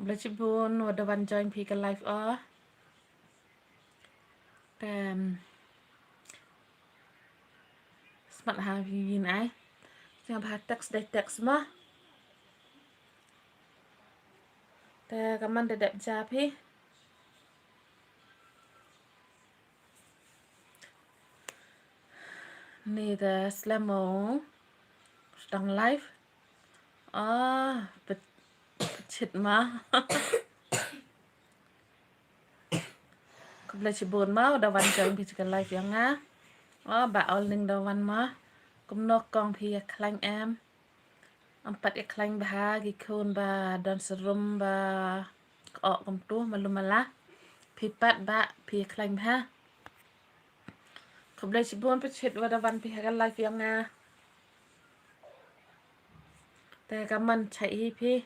Let's bone or the one join pick a life or smart have you in I think about text they text ma the command the depth jappy need a slamo strong life but chit ma Let's bone ma the one join pick a life young bà owning the one ma cũng nó con thì clang em empat clang bah gikun ba dan serum ba cũng tu malumalah pipat ba pi clang ha cũng let's bone pichet wa the one pick a life youngแต่ก็มันใช้พี่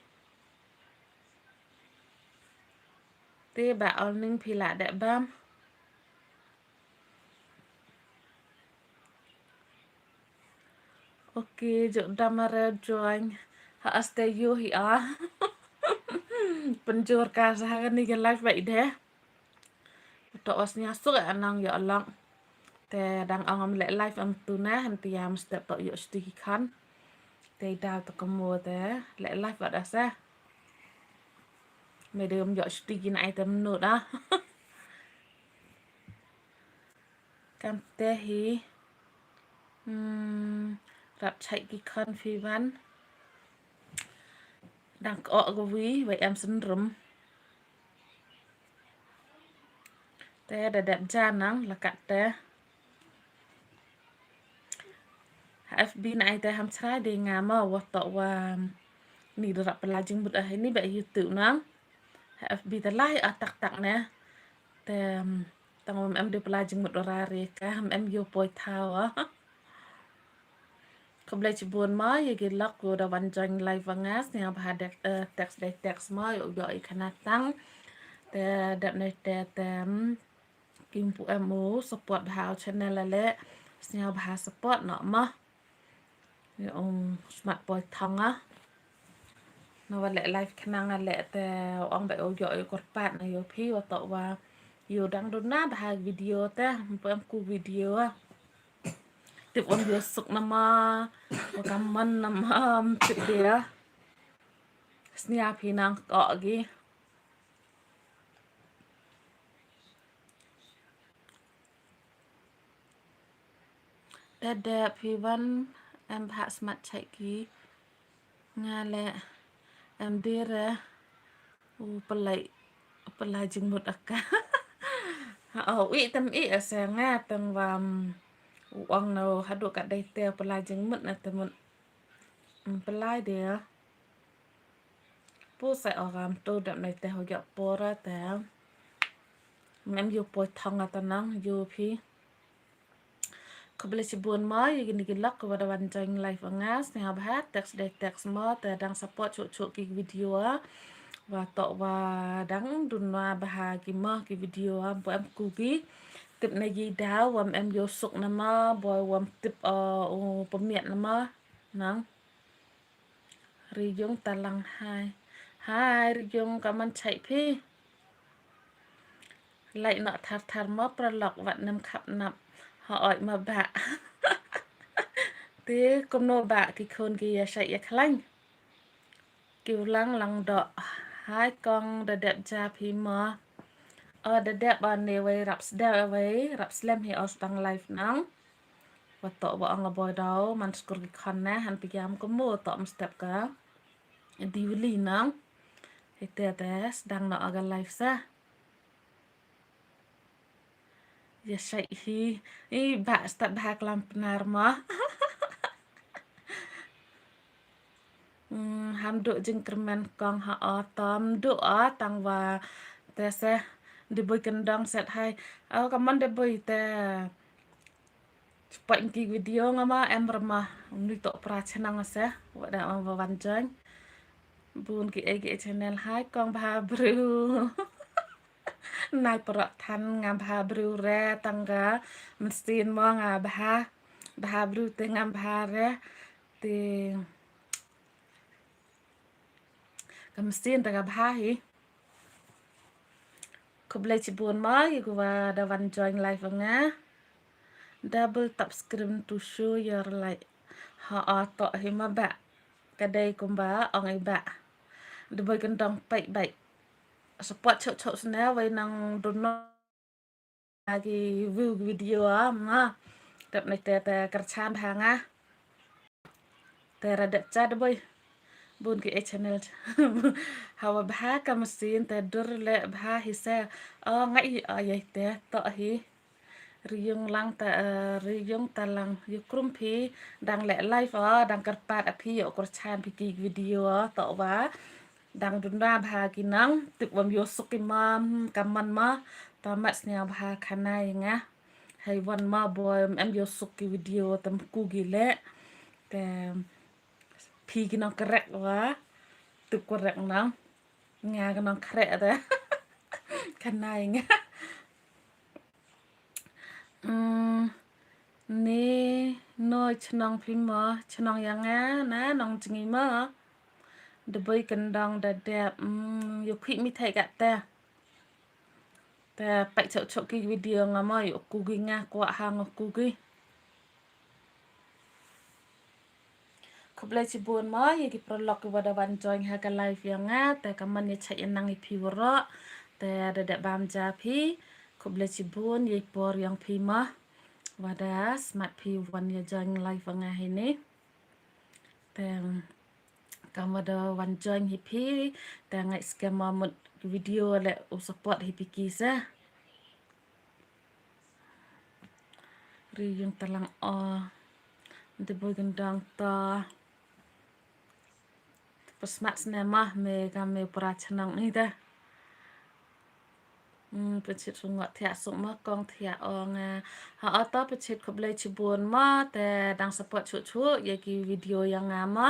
ตีแบบเอาหนึ่งพี่ละเดะบ้ามโอเคจุดดำมาเรียจอยหาสเตยูฮิอาเป็นจูรกาสหกันนี่กันไลฟ์ไปเด้ตัวอสเนียสุกอันนังอย่าลังแต่ดังเอาเละไลฟ์อันตุนะหันตียามสเตปตัวอยู่สติคันแต่ดาวตะกมัวแต่เละไลฟ์แบบนั้นไม่เดิมอยู่สติกินไอเต็มนุดอ่ะกันแต่ฮีรับใช้กี่คนฟีวันดังก็กวีไว้แอมสินรุมแต่เด็ดจานนังละกัดแต่ FB ในแต่ทำใช้ได้งามว่าต่อว่านี่ระดับเวลาจริงบุตรนี่แบบยูทูบนัง FB แต่ไล่ตักนะแต่ตั้งว่าเด็กเวลาจริงบุตรราเรียกอยู่ปอยเท้าเขาเลยจะบวนมาอย่างกี่ล็อกกูดาวันจังไลฟ์ฟังงัสเนี่ยพาเด็กเท็กซ์ได้เท็กซ์มาอยู่อีกขนาดตั้งแต่เด็กในแต่กิมปูหมูสปอร์ตหาวชแนลละเนี่ยพาสปอร์ตเนาะมาเนี่ยองสมัครปอยทองนวันเละไลฟ์ขนาดนั้นแหละแต่องแบบอยู่อีกกดปัดนะอยู่พี่ว่าต่อว่าอยู่ดังโดนหน้าพาวิดีโอแต่เพิ่มกูวิดีโอติดวันเดียวสุกน้ำมาว่ากันมันน้ำติดเดียวสเนียพี่นางเกาะกี้แต่พี่วันแอมพาสมัครใช้กี้งานแหละแอมดีเลยปลายจึงหมดอากาศอีตำอีแสงง่าตังวามวังเราฮัดดูกัดได้เตียวปลายจึงหมดนะแต่มันปลายเดียวผู้ใส่ออกามตัวแบบในแต่หัวหยอกปอระแต่แม่อยู่ปอยทองตอนนั้นอยู่พี่เขาเป็นสิบวนม้อยกินกินล็อกกับวันจังไลฟ์งาสเนี่ยครับฮะเท็กซ์ได้เท็กซ์ม้อแต่ดังสปอร์ตชุกิวิดีโอว่าต่อว่าดังดุนว่าบาฮากิม้อกิวิดีโอบ่เอ็มกูกี้ติดในยีดาวว่าเอ็มโยสุกนะม้อบ่ว่าติดปมเมียนนะม้อนังริยงตะลังไฮริยงกับมันใช่พี่ไล่เนาะทาร์ม้อประหลอกวัดน้ำขับนับhọ ỏi mà bạ thế công nô bạ thì khôn kia chạy khanh kêu lăng lăng đọ hai con đã đẹp cha phi mò đã đẹp bạn này về rap đẹp về rap slam hay ở đăng live nắng và tổ bọn ông là bồi đâu mình score cái con nè hắn bị giam có mua tóm step cả đi với lì nắng thì test đang nọ cái live sa ya say hi ba start hak lam penar mah ham do jeng kermen kong ha tom do tang wa te se di boy kendang set hai kaman de boy te cepat ki video ngama em remah ni tok prachanang se wada wan jeng bun ki ege channel hai kong ba bru naiประทันงามพาบรูแรตังกะมันซีนมองบาบรูเตงามพาแรเต Kam mesin tak bahi. Kau boleh cibun mai ku ada one join live nga. Double tap screen to show your like. Ha to hima ba. Kadai kumba ong ai ba. Deboy kendong baik-baik. Support chok sana wai nang dono lagi view video ma. Tap nai te kerchan hanga. Te rada cha deboy. Bun ki channel. Hawa bha ka mesin te dur le bha hisa. Ngai ai te to hi. Riyung lang ta riyung talang yukrum phi dang le live dang kerpat api yo kerchan pi ki video to wa. Đang đun ra bà kì nắng tự bầm vô súc cái mâm cầm mặn mà ta mất nhà bà khả này ngá hayวันmà bồi em vô súc cái video tầm cu ghi lệ cái phi cái nó correct quá tự correct nắng nghe cái nó correct đấy khả này ngá nè nói chân phim mà chân yang á ná nong chừng mà đôi bay cần đong đẹp đẹp yêu quý mi thấy gạt taแต่ไปเจาะกี่วิดีโองามาอยู่กูกิงะกว่าหางกูกิขบเลยชิบุนมาอยู่ที่โปรล็อกอยู่วันวันจอยหากันไลฟ์ยังงะแต่ก็มันยังใช้ยังนั่งอีพิวระแต่เด็ดบามจ่าพี่ขบเลยชิบุนยี่ปอร์ยังพี่มาว่าดาสมัดพี่วันยังจอยไลฟ์ยังงะให้นี่แต่ก็มาดูวันจอยให้พี่แต่ไงสแกมมาหมดวิดีโอและอุปกรณ์ให้พี่กีซะRiyung talang nanti boy gendang ta pesmat senamah me kami perachanang ni dah pecit sungot tiak suk ma kong tiak nga ha ata pecit khoblai chibun ma te dang support chu ya ki video yang ngama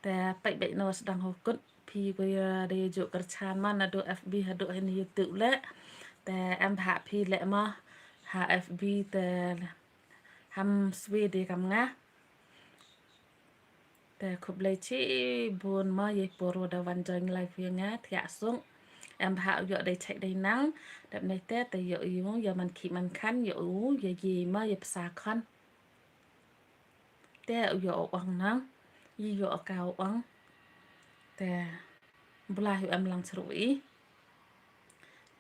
te pai bai no sedang hokut pi ko ya de jo kerchan ma na do FB ha do hen YouTube le te em ha pi le ma ha FB te ham swede kam ngaแต่ครบเลยชีบุญมาเยปรวดวันจอยไลฟ์ยังไงเถียส่งแอมพาเยอะได้ใช้ได้นั่งแบบในแต่เยอะอยู่อย่ามันขีมันคันเยอะอย่ายีมาอย่าภาษาคันแต่เยอะอังนั่งยี่เยอะเก่าอังแต่บุลาอยู่แอมลังสรุย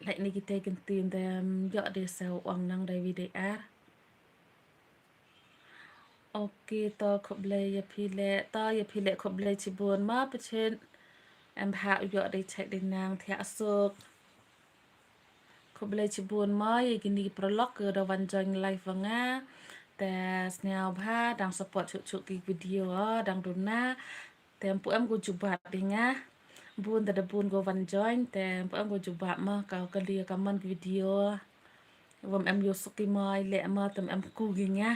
lạiนี่กิเตกันตีนแต่เยอะได้เซลอังนั่งได้วิดีอาร์โอเคต่อครบเลยอย่าพีเล่ต่ออย่าพีเล่ครบเลยชิบุญมาประเชนแอมพาอยู่ได้ใช้ได้นางเทียสุกครบเลยชิบุญมาอย่ากินดีโปรล็อกเกิดวันจอยไลฟ์ฟังงาแต่สแนวผ้าดังสปอร์ตชุกๆกี่วิดีโอดังดูหน้าแต่ปุ๊มกูจุบัดดิงะบุญแต่เดบุญกูวันจอยแต่ปุ๊มกูจุบัดมาเก่ากันเรียกมันวิดีโอว่าแอมอยู่สุกิมอยเละมาแต่แอมกูกิงะ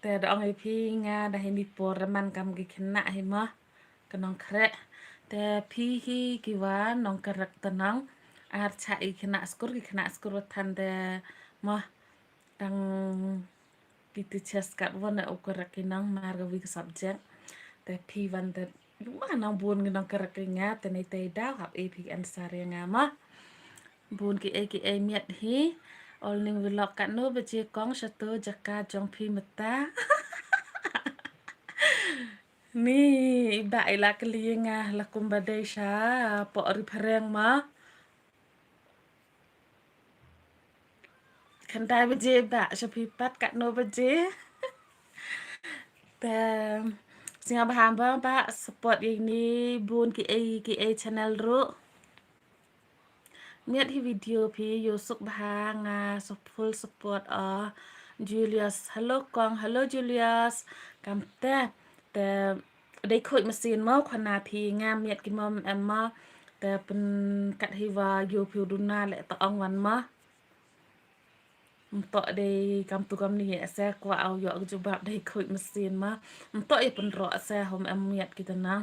แต่ดองไอพี่งาได้มีปรมันกำกิขณะเห็นมั้ยก็น้องแคร์แต่พี่ฮีกี่ว่าน้องกระรักตะน้องอาจใช้ขณะสกุลกิขณะสกุลทันแต่มั้ยดังกิติเชสกัดวันเอากระรักน้องมากับวิก subject แต่พี่วันแต่ว่าน้องบุญกับน้องกระรักงาแต่ในใจดาวกับเอพีอันสารีงามะบุญกี่เอเมียดฮีAll ning vlog kat no beje kong satu jaka jong pi meta. Ni iba ila kelinga la kumbadai sha po ri phareng ma. Khandai beje ba sha pi pat kat no beje. Ta singa baham ba support yang ni bun ki a channel ru. Miat hi video pi Yusuk bahanga so full support Julius hello Kong hello Julius kamแต่ได้คุยมาซีนมาขนาพีงามเมียดกิมอมแอมมาแต่เป็นกัดฮิวาอยู่ผิวดุนาแหละตะอองวันมาต่อได้กำตุกำนี่แซ่กว่าเอาอยู่จุบับได้คุยมาซีนมาต่ออีเป็นรอแซ่หอมแอมเมียดกิตนะ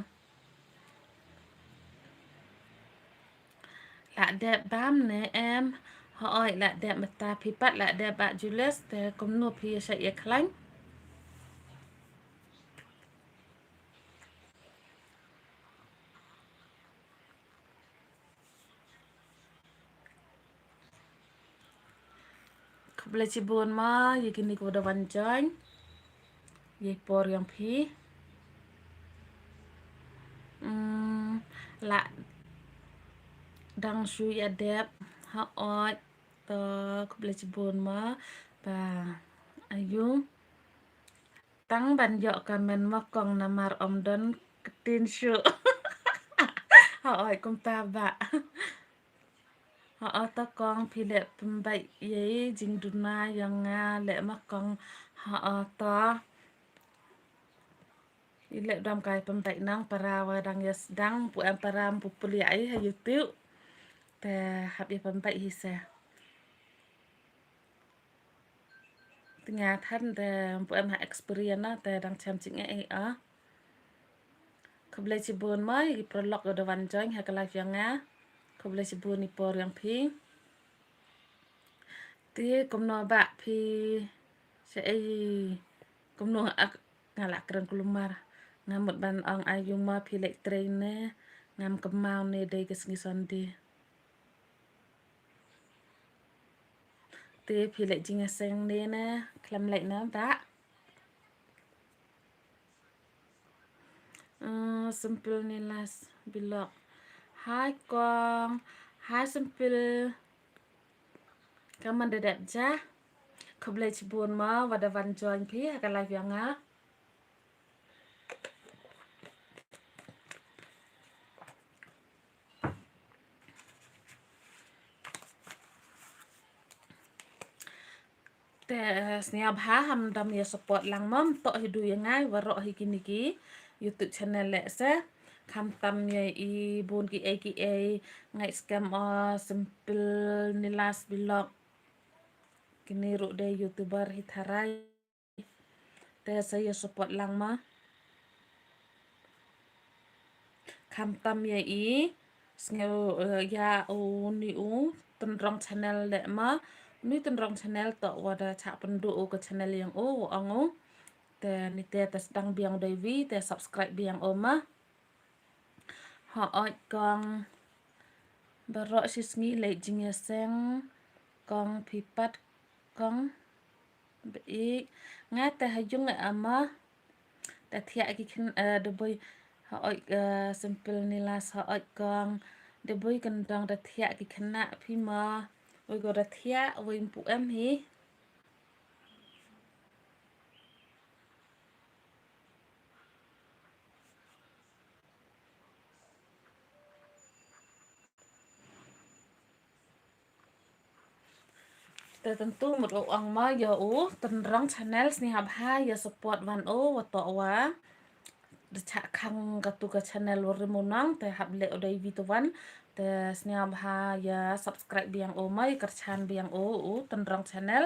ละแดบบ้ามเนแอมฮอยละแดบมาตาพิปัดละแดบบะจูเลสแต่กำนัวพีใช้เอกลัง Boleh cibun ma, ye kini ko da wanjoin. Ye por yang pi. La dang shui adep ha oi to ko boleh cibun ma ba ayung tang ban yo kamen ma kong namar om don ketin syu. Ha oi kum ta ba. Ha to kong pi le pembai ye jing duna yang nga le ma kong ha to ile dam kai pembai nang para wa dang yes dang pu am para pu puli ai ha YouTube te hab ye pembai hi se tengah than te pu am ha experience na te dang cham ching ai a ko boleh cibun mai i prolog do wan join ha ka live yang nga ko boleh cibun ni por yang pi ti kom no ba pi se ai kom no ak ngala kren kulumar ngamut ban ong ayuma pi lek train ne ngam kemau ne dei ke sengi sonde ti pi lek jinga seng ne na klam lek na ba simple ni las bilok hai kong hai simple kaman dedap ja ko boleh cibun ma wada van join pi ha ka live yang nga te sniab ha ham dam ya support lang mom to hidu yang ngai waro hi kini ki YouTube channel le se kham tam ye i bun ki a ngai scam simple nilas vlog kini ru de YouTuber hi tharai te saya support lang ma kham tam ye i sneu ya u ni u tendrong channel le ma ni tendrong channel to wada cha pendu ke channel yang angu te ni te sedang biang dewi te subscribe biang oma ha oi kong barok sisngi le jingya seng kong pipat kong bi nga te hajung ama te thia ki khin de boy ha oi simple nilas ha oi kong de boy kendang de thia ki khna phi ma oi go de thia oi pu em hi tentu một ông mà giờ tendrong channel ni hab ha ya support van wa to wa de cha khang katu ka channel rimunang te hab le odai vituan te sniam ha ya subscribe biang mai kerchan biang tendrong channel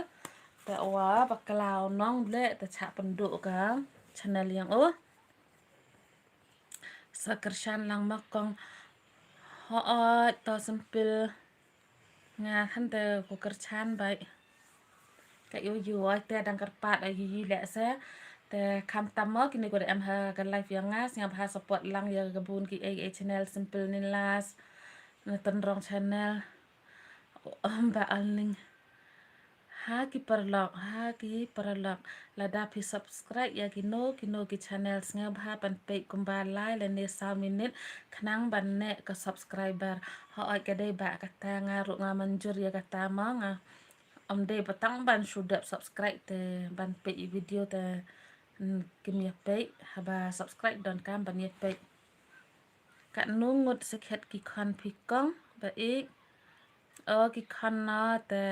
te wa baklau nong le te cha pendu ka channel yang sa kerchan lang makong ho to sempil nga han te ko kerchan bai ka yu ai te dang karpat ai yi le se te kham tam mo kini ko em ha ka live yang nga sing ha support lang ya gabun ki a channel simple ni las na tendrong channel ba alning ha ki perlok la da pi subscribe ya kino ki channel singa ha pan pe kumba lai le ne 3 minit khnang ban ne ka subscriber ha ai ka dei ba ka ta nga ru nga manjur ya ka ta ma nga dei patang ban sudah subscribe te ban pe video te kim ya pe ha ba subscribe don kam ban ya pe ka nungut sekhet ki khan pi kong ba ki khan na te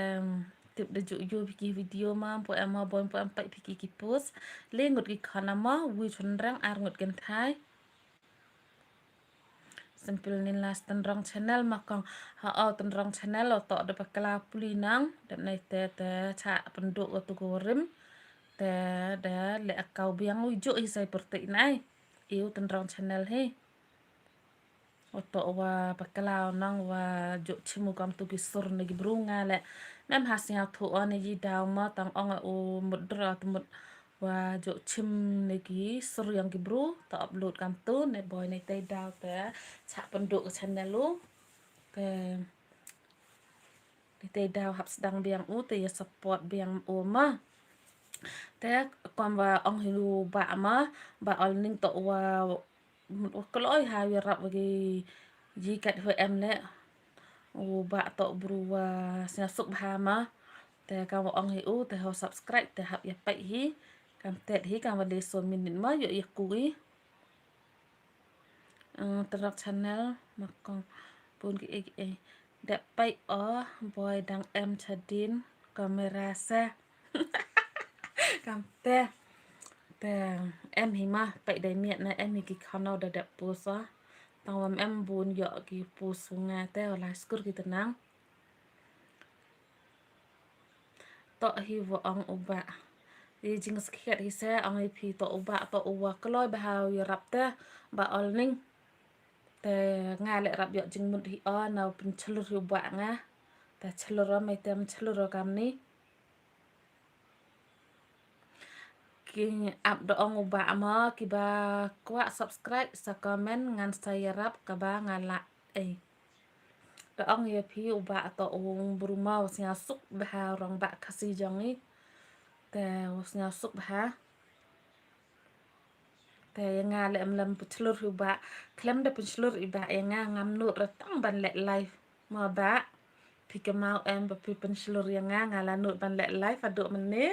tip de ju ki video ma po ama bon po am pai ki post le ngut ki khan ma wi chun rang ar ngut gen thai simple ni last tenrong channel makong ha tenrong channel to de pakala pulinang de nai te cha penduk tu gorim te de le akau biang uju isai perti nai iu tenrong channel he oto wa pakala nang wa jo chimu kam tu gisur ne gibrunga le mem hasnya thu on ji daw ma tang ong mudra tu mud wa jo chim ne gi sur yang gibru ta upload kam tu ne boy ne te daw te cha penduk channel lu ke te daw hap sedang biang te support biang mah te kon wa ong hiu ba ol ning to wa kloi ha wi rap gi ji kat ho em le ba to bru wa sia suk ba ma te ka wa ong hiu te ho subscribe te hap ya pai hi kam te hi kam wa le so minit ma yo ya kui terap channel makong pun ki dek pai boy dang em chadin kamera sa kam te em hi ma pai dai miet na em ki khano da dek pu so tawam em bun yo ki pu sunga te ola skur ki tenang to hi wo ong uba di jing skiat hi se ong hi pi to uba to uwa kloi ba ha yo rap te ba ol ning te nga le rap yo jing mut hi na pin chlur yu ba nga ta chlur mai tem chlur kam ni ki up do ong uba ma ki ba kwa subscribe sa comment ngan saya rap ka ba ngala do ong ye pi uba to ong bruma sia suk ba rong ba kasi jong ni te sia suk ba te nga le em lam putlur uba klem de putlur iba nga ngam nu ratang ban le live ma ba pi ke mau em ba pi putlur nga ngala nu ban le live adu mene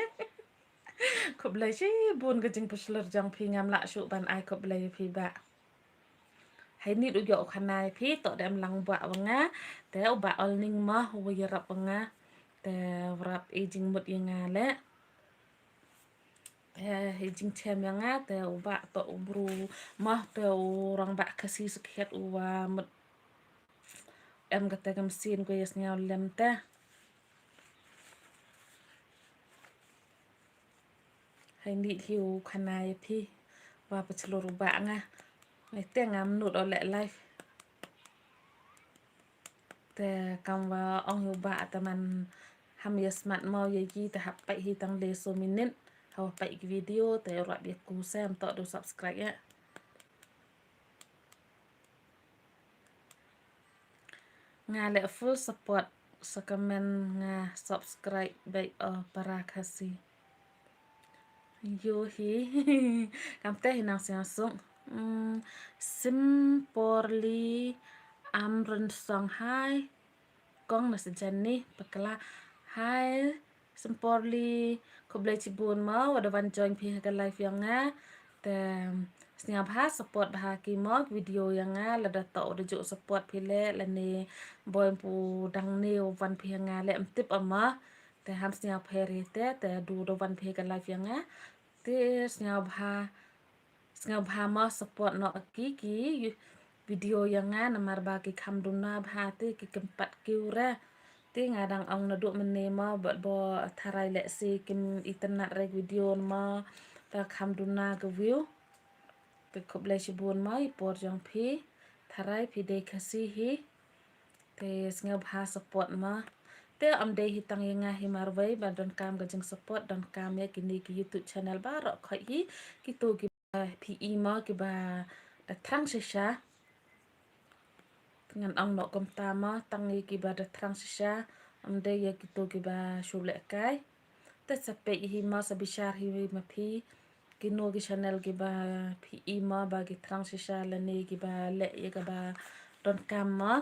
ko blai chi bun ke jing putlur jong pi ngam la shu ban ai ko blai pi ba hai ni du yo khanai pi to dem lang ba nga te uba ol ning ma wi rap nga te rap e jing mut nga le hijing chem yang te uba to ubru mah te orang ba kasi sukiat uwa mut em kata mesin ko yes nyau lem te hai ni hiu khanai pi wa pa chlur uba nga ai te ngam nut ole life te kam wa ong uba ataman ham yes mat mau ye ji te hap pai hi tang le so minit hau pai video te ra bi ku sem to do subscribe ya nga le full support sa comment nga subscribe baik para kasih yo hi kam te hinang siang sung simporli amrun song hai kong na sejani pakala hai simporli ko blai cibun ma wada van join pi ka live yang nga te snia bha support bha ki mo video yang nga la da to da jo support pi le la ne boy pu dang ne van pi nga le tip ama te ham snia pheri te du do van pi ka live yang nga te snia bha ma support no ki video yang nga na mar ba ki kham duna bha te ki kempat kiura te ngadang ong na du mene ma bo tharai le si kim internet reg video ma ta kham duna ga view te khop le shibun ma por jong phi tharai phi de khasi hi te snia bha support ma te am de hi tang nga hi marwai ba don kam ga jing support don kam ya kini ki youtube channel ba ro khoi hi ki to ki pi ma ki ba da trang sha ngan ang no kom tama tangi ki ba da trang sha am de ya ki to ki ba shule kai te sape hi ma sa bishar hi ma phi kino ki channel ki ba pi ma ba ki trang sha la ne ki ba le ya ka ba don kam ma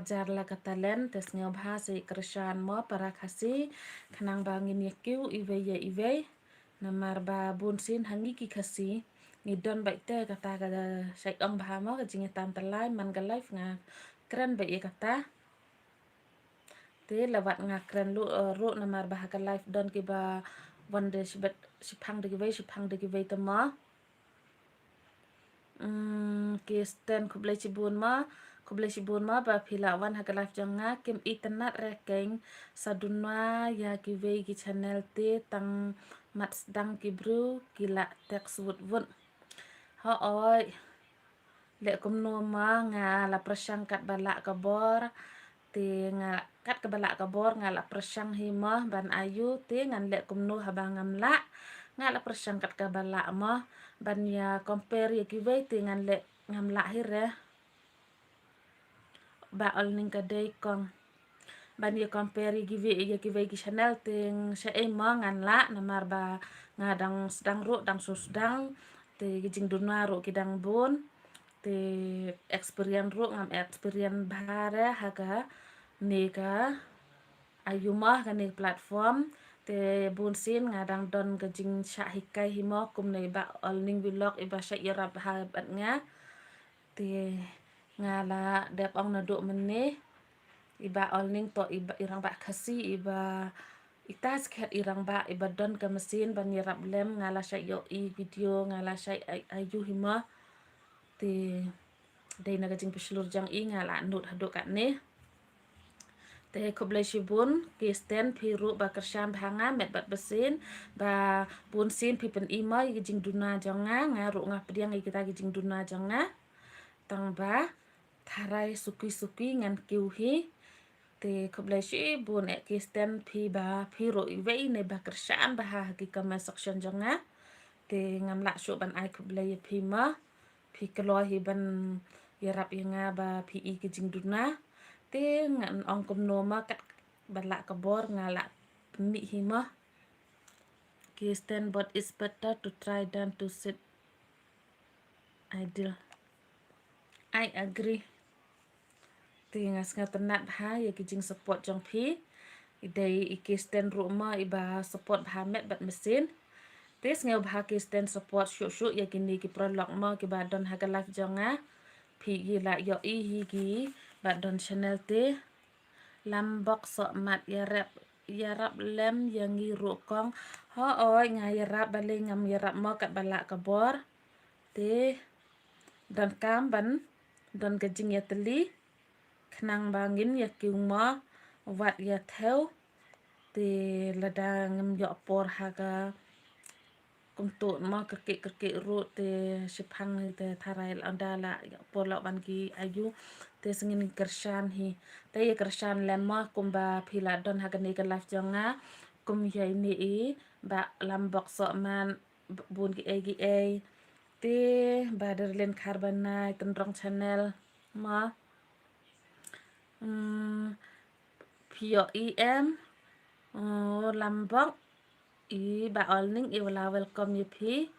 jar la katalen tes nga bahasa krisyan mo para kasi kanang bangin yakiu iwe namar ba bunsin hangi ki kasi ngidon baite kata kada sai ong bahama ka jingi tam talai man ga life nga kran ba kata te lawat nga kran ru namar bah ka life don ki ba wande sipang de ki we tama ki stand kublai cibun ma ba philawan hakalaf janga kim internet rekeng sadunwa ya ki we ki channel te tang mat dang ki bru ki la text wut ha oi le kum no ma nga la prasang kat bala ka bor te nga kat ka bala ka bor nga la prasang hi ma ban ayu te ngan le kum no habangam la nga la prasang kat ka bala ma ban ya compare ya ki we te ngan le ngam la hi re ba ol ning ka dei kong ban ye compare give channel ting sha ngan la namar ba ngadang sedang ro dang susdang te gijing duna ro kidang bun te experience ro ngam experience bahare haga nega ayumah kan platform te bun sin ngadang don gajing sha hikai himo kum nei ba olning vlog iba sha ira bah bat nga te ngala dep ong na do meneh iba olning to iba irang ba khasi iba itas khat irang ba iba don ke mesin ban irap lem ngala sha yo I video ngala sha ayu himo te dai na gajing peslur jang I ngala nut haduk kat ne te koblai shibun ki stand piru ba kershan bhanga met bat besin ba bun sin pi pen ima gijing duna jonga ngaru ngah pediang kita gijing duna jonga tang ba tharai suki ngan kiuhi te koblai shibun ek ki stand pi ba piru iwe ne ba kershan ba ha ki comment section jonga te ngam lak shu ban ai koblai pi ma pi keloi hi ban yarap yanga ba pi I gijing duna te ngan ong kum noma kat balak kebor ngalak peni hima ki stand but it's better to try than to sit idle. I agree. Te ngas ngatenat ha ya kijing support jong pi idai iki stand rumah iba support bahamet bat mesin tes ngau bah ki stand support shu ya kini ki prolog ma ki badon haga live jonga pi gila yo I higi badon channel te lambok sok mat yarap lem yang ngiru kong ho oi ngayarap bale ngam yarap mo kat balak kabor te dan kamban dan gajing ya teli kenang bangin ya kiung mo wat ya theo te lada ngam yo por haga untuk mo kerkik ru te sipang te tharai andala ya por lo ban ki ayu te sengin kershan hi te ya kershan lemma kumba phila don hagani ka live jonga kum ya ini I ba lambok so man bun ki te baderlen carbonite tendrong channel ma pio em lambok I ba olning I wala welcome you pi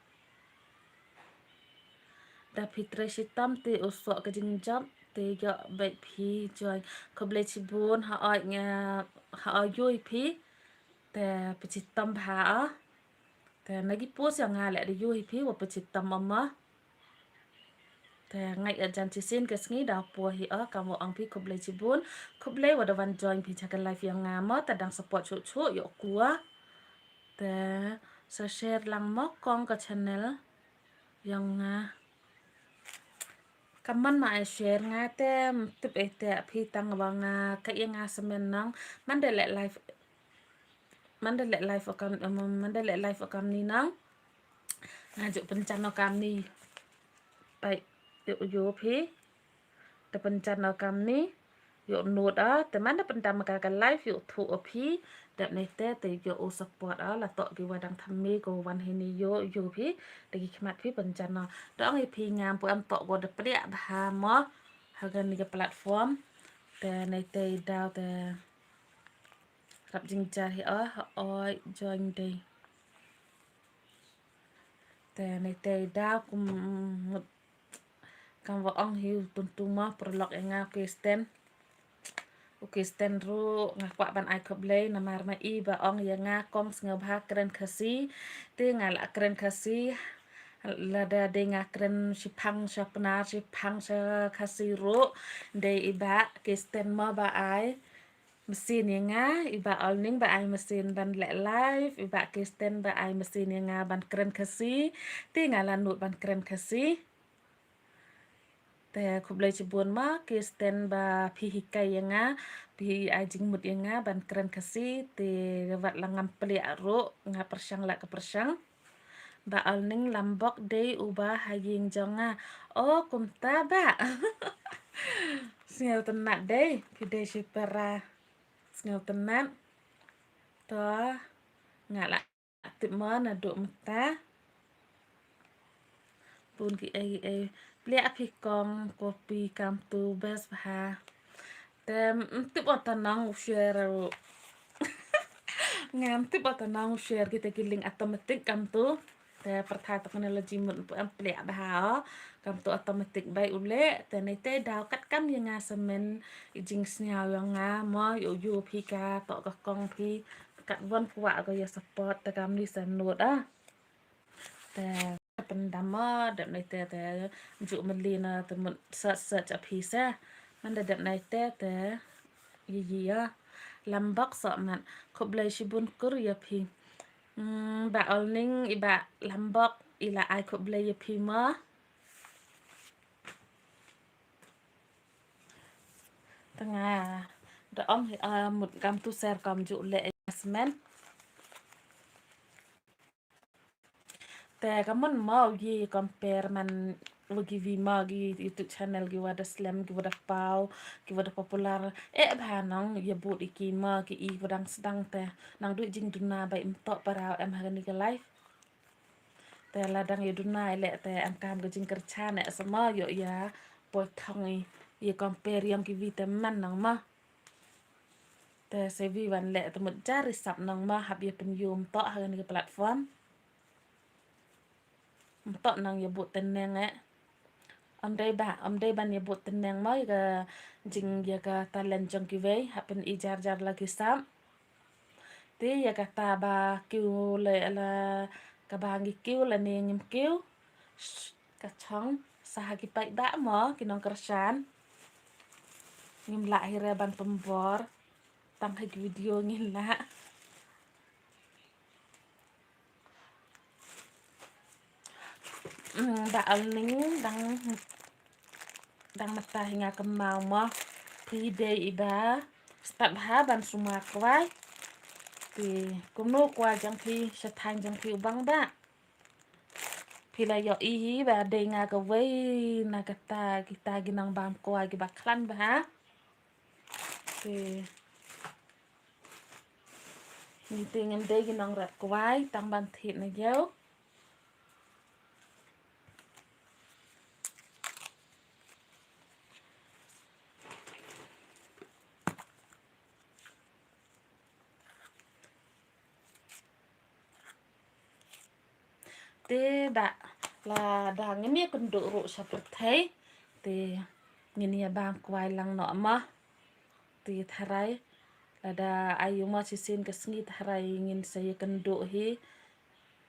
da pitre sitam te usok ke jingjam te yo baik pi joy koble cibun ha oi nga ha oi yui pi te pecitam ha te nagi pos yang ngale de yui pi wa pecitam mama te ngai ajan cisin ke sngi da po hi kamu ang pi koble cibun koble wada wan join pi jaga live yang ngamo tadang support cu yo kuah te sa share lang mo kong ke channel yang kaman ma ai share nga te tip te pi tang wang ka yang semenang mandele live akam ni nang ngajuk pencana kami baik yo pi te pencana kami yo nut te mana pendam ka live yo thu pi dat nei te yo support la to gi wadang thami ko wan hini yo pi te gi khmat pi pencana dong I pi ngam pu am to go de priak bah mo hagan ni platform te nei te daw te rap jing jar hi oi join day te nei te daw kum kam wa ong hiu tuntu mo prolog nga ke stand Oke stand ru ngakwa ban ai koblei namar ma I ba ong ya nga kong snga bha kren khasi te ngala kren khasi lada de nga kren sipang sapna sipang sa khasi ru de iba ke stand mo ba ai mesin yang nga iba olning ba ai mesin ban le live iba ke stand ba ai mesin yang nga ban kren khasi te ngala nut ban kren khasi te kublai cibun ma ki stand ba pi hikai yang nga pi ai jing mut yang nga ban keren kasi te wat langam peli aro nga persang la ke persang ba alning lambok day ubah haging jonga kum taba singel tenat day pi day sipera singel tenat to ngala tip mana duk meta pun ki ai plia pi kong kopi kam tu bes bah Te tip tanang share ngam tip tanang share kita giling automatic kam tu. Te pertha teknologi mun ample bah kam tu automatic bai ule te nei te dau kat kam yang semen jing sniao yang mo yu pi ka to ka kong pi kat bon kwa ko ya support te kam ni sanut te pendam đợt này te dụ mình liền từ một search ở phía xa mình đợt này te gì làm bóc sợ mà khop lấy si bun kur ya phi bà olning iba làm bóc ila ai khop lấy ya phi mà tengah da om một gam tu ser kam dụ lệ investment te kamun mau gi compare man logi vi magi YouTube channel gi wada slam gi wada pau gi wada popular bhanang ya bud iki ma gi I wadang sedang te nang du jing duna bai mtok parau em hagani ke live te ladang ya duna ele te am kam ga jing kerja ne sama yo ya poi thong I compare yang gi vi te man nang ma te se vi wan le te mut jari sap nang ma hab ya penyum tok hagani ke platform mtok nang ya bud teneng om day ban ya bud teneng ma ga jing ya ga talent jong ki ve happen I jar jar lagi sam ti ya ga ta ba kiu le la ka ba ngi kiu la ne ngim kiu ka chong sa ki pai ba mo ki nong kersan ngim la hira ban pembor tang ha video ngin la ba alning dang mata hinga kemau mo pri day iba start ha ban suma kwai thì cũng nô qua chẳng khi sẽ thành chẳng khi băng ba thì là do ý và đề nga cái với na kita ginang bam qua cái bạc khăn ba thì như tiền em đây ginang rạch quái tăng ban thịt này dấu thế đã là đang nghe con độ rộ sắp thấy thì nhìn nhà bang quay lăng nọ mà thì thay là đã ayu mà chỉ xin cái sinh thay nhìn saya con độ hi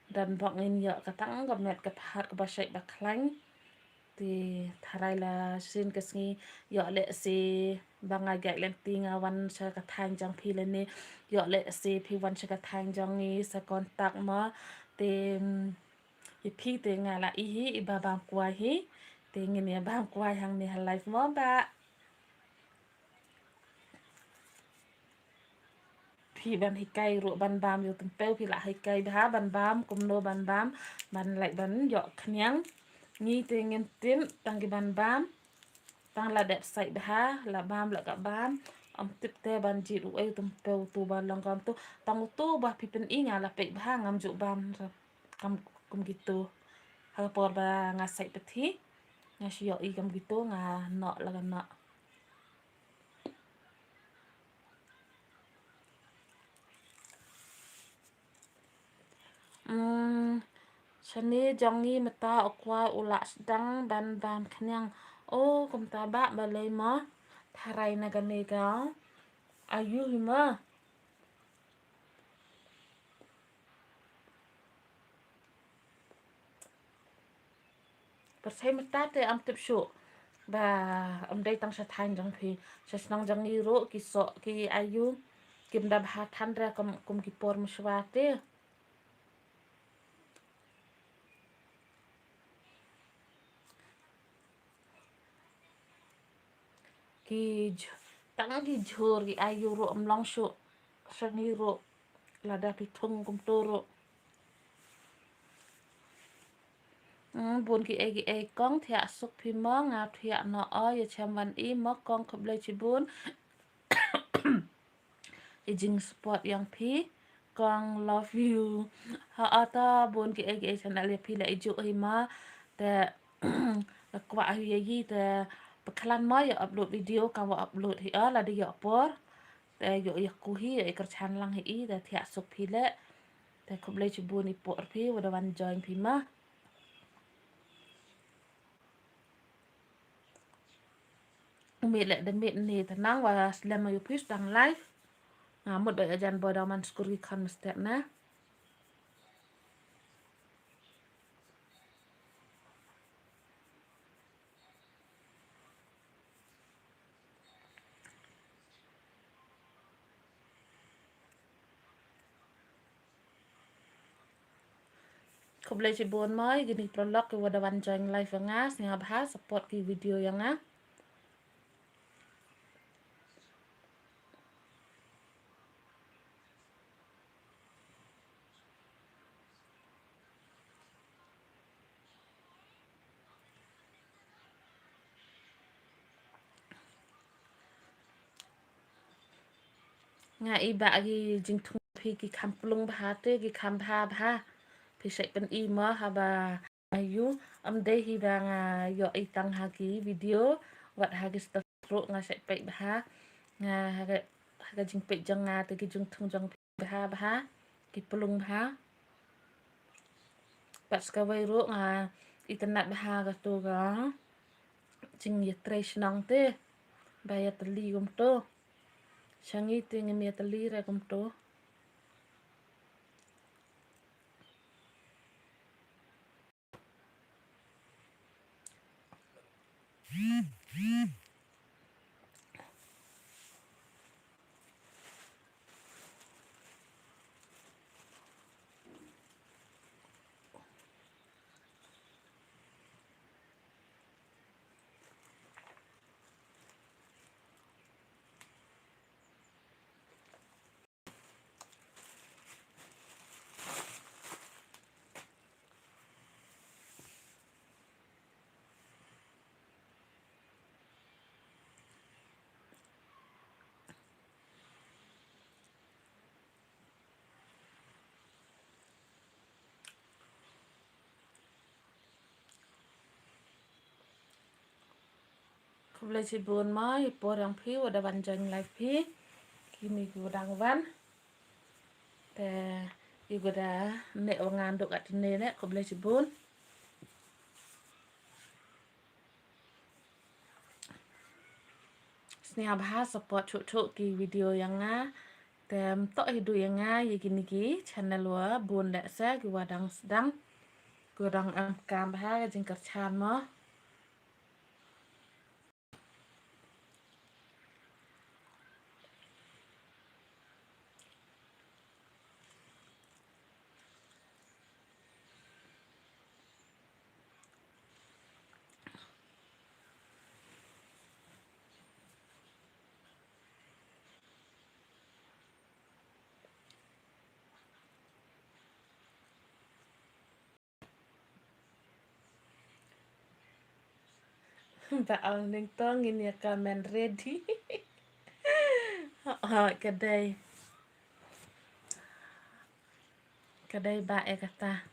dan bọc nhìn nhợ cái tăng gặp mẹ cái hạt cái bà sậy bạc lánh thì thay là xin cái sinh nhợ lệ si bang ai gậy lên tiếng awan sa cái thanh trong phi lên nè nhợ lệ si phi wan sa cái thanh trong ni sa contact mà thì phi te nga la hi iba bang kwa hi te ngene bang kwa hang ni life mo ba phi ban hi kai ro ban bam yo tum pe phi la hi kai ba ban bam kum no ban bam ban lại ban yo khnyang ni te ngem tim tang ki ban bam tang la đẹp sai ba la bam la ka bam am tip te ban ji ru ai tum pe tu ban lang kam tu tang tu ba phi pen I nga la pe ba ngam ju bam kam kum gitu hapor ba nga sai peti nga siyo igam gitu nga no laga no Shani jongi mata okwa ula sedang ban kenyang kum taba balai ma tharai na gane ga ayu hima persai mata te am tip shu ba am dai tang sa thain jong phi sa snang jong I ro ki so ki ayu kim da bha than ra kum ki por mshwa te ki tang ki jhur ki ayu ro am long shu shani ro lada pi thung kum to ro buồn ki ai con thia suk phi mo nga thia no o ya cham van I mo con khop le chi bun jing spot yang phi con love you ha ata buồn ki ai channel ya phi la ju hi ma te la kwa hu ye gi te Bekalan mo yo upload video kawa upload hi la de yo por. Te yo yakuhi yo kerchan lang hi te tiak sok pile. Te ko boleh cuba ni por pi wada wan join pi mah. Umi lek demit ni tenang wa selama yo pi sedang live. Ngamut baik ajan boda man skuri kan mesti na. Ko boleh cuba mai gini prolog ke wada wan join live nga sehingga bahas support ki video yang nga. Nga iba gi jing thung pi ki kamplung bah te ki kam bah. Pi sek pen i ma haba ayu am dei hi bang yo itang hagi video wat hagi stro nga sek pe bah. Nga haga jing pe jang nga te ki jung thung jang bah ki pelung bah. Pas ka wai ro nga itanat bah ga to ga jing ye tres nang te ba ya teli gum to. Shangi te ngem ya teli re gum to. Ko boleh cibun mai por yang pi wada wan join live pi. Kini gudang wan. Te ibu dah nek nganduk kat sini nek ko boleh cibun. Sini bahas support cuk-cuk ki video yang nga. Tem tok hidu yang nga ye gini ki channel wa bun dak sa ki wadang sedang. Gudang kam bah jing kerchan mo. Ba al ning tong ini kamen ready. Kedai. Kedai ba kata.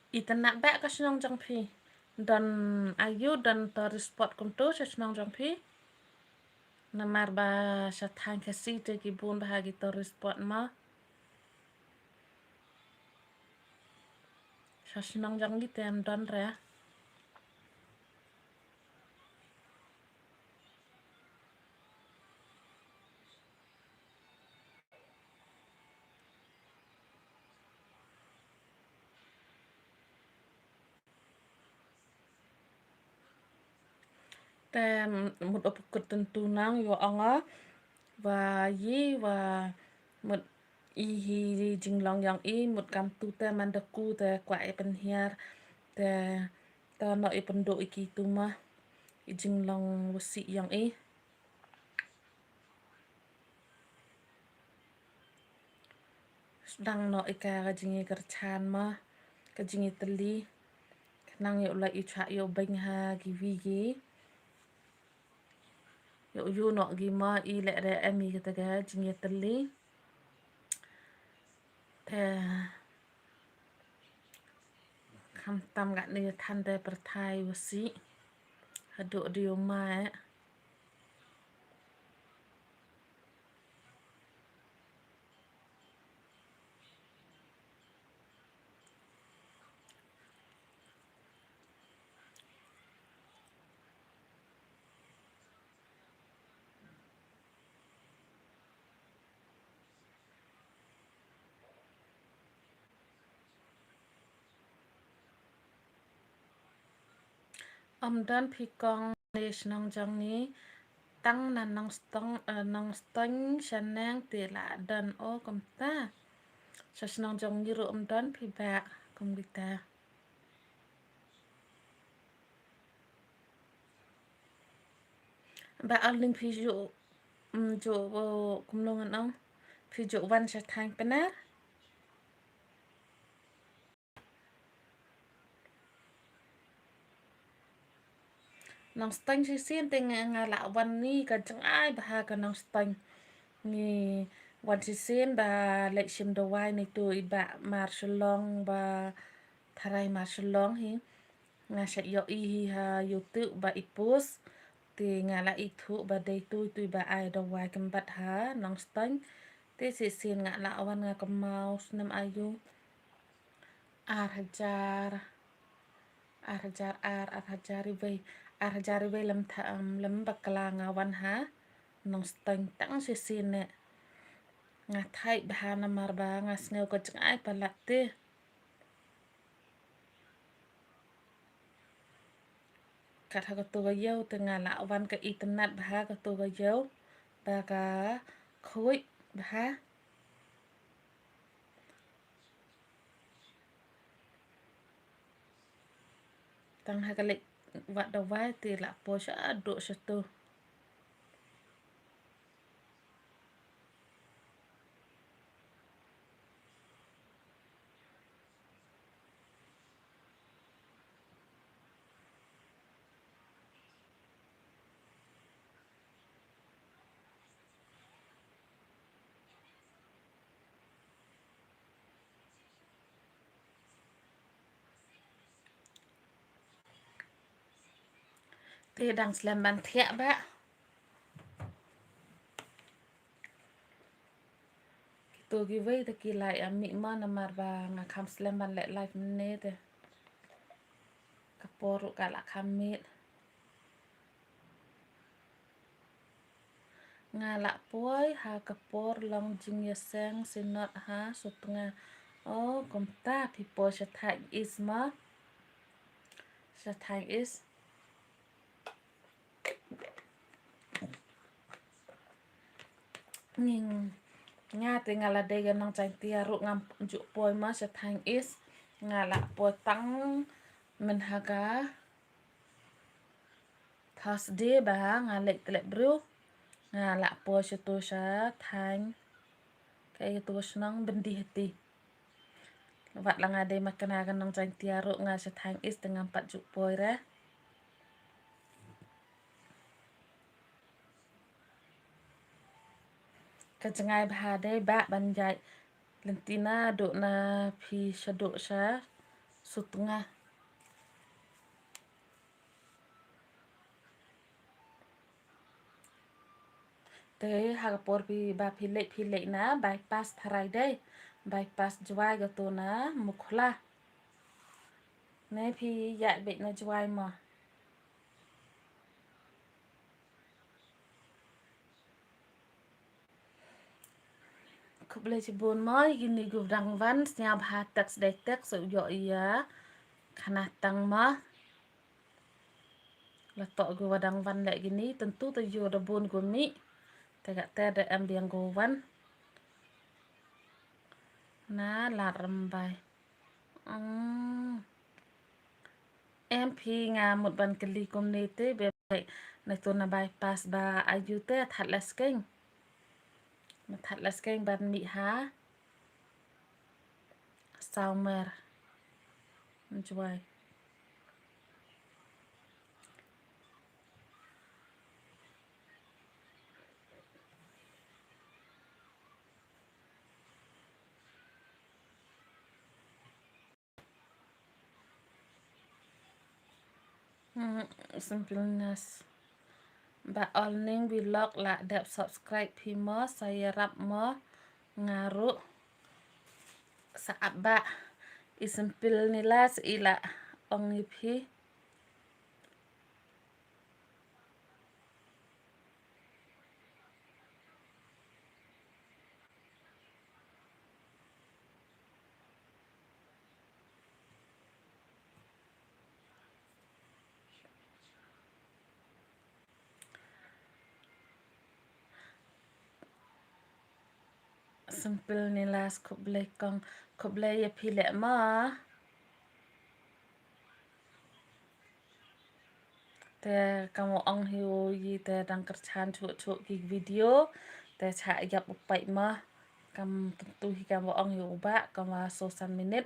Itanak ba ka senang jang pi. Dan ayu dan respot kum tu senang jang pi. Namar ba sa tang kasi te ki bun bahagi respot ma. Sa senang jang gitu yang don re. Tem mut opukut tentu nang yo anga và yi và một y hi jing long yang i một kam tu te mandaku te kwa e pen hiar te ta no e pen do iki tu ma i jing long wasi yang i sedang no ika ka jingi kerchan ma ka jingi teli nang yo la i cha yo beng ha gi vi gi you nak gima I lek re emi kata ga jingye teli. Kham tam gak ni than te perthai wasi. Haduk di rumah dan phi kong le snong jang ni tăng là nong stong shanang ti la dan o kom ta sa snong jong ni ro dan phi ba kom kita ba alling phi jo kom long an phi jo wan sa thang pana nong stong si sin te nga la wan ni ka chang ai ba ha ka nong stong ni wan si sin ba le sim do wai ni tu I ba mar shalong ba tharai mar shalong hi nga sa yo I hi ha youtube ba ipus ti nga la itu ba day tu ba ai do wai kam bat ha nong stong ti si sin nga la wan nga kamau snam ayu ar hajar ribai lam bakala nga wan ha nong stong tang si sin ne nga thai ba na mar ba nga sneu ko chang ai palat te kat ha to ga yo te nga la wan ka itamnat ba ka to ga yo ba ka khoi ba tang ha ka le wat da wai ti la po sha do sha to ti dang slam ban thia ba to gi wei te ki lai mi ma na mar ba nga kham slam ban le life ne te ka por ka la kham mit nga la poi ha ka por long jing ya sang sinot ha sut nga o kom ta pi po sha thai is ma sha thai is ning nga te nga la de ga nang chai tia ru ngam ju poi ma sha thai is nga la po tang men ha ga Thursday ba nga le bru nga la po sha to sha thai kai to snang bendi hati wat la nga de makana ga nang chai tia ru nga sha thai is te ngam pat ju poi ra ka jangai ba de ba ban jai lentina do na phi sha do sha sut nga te ha por pi ba phi le na bypass tharai de bypass jwai ga to na mukhla ne phi ya be na jwai ma kuble chi bon mai gini gu dang van nya ba tax de tax so yo ya khana tang ma la to gu wadang van le gini tentu to yo da bon gu mi te ga te da ambiang gu van na la rambai em phi nga một ban kali community be na to na bypass ba ayu te that las keng ma that las keng ban mi ha saumer jwai Sempurnas. Mbak Olning vlog lah dap subscribe Pimo saya rap mo ngaruk saat ba isempil nila ila ong ipi sempil nila koblay ya pilek mo te kamu ong hiu yi te dang kerchan cuk ki video te cha yap upai mo kam tentu hi kamu ong hiu ba kama sosan minit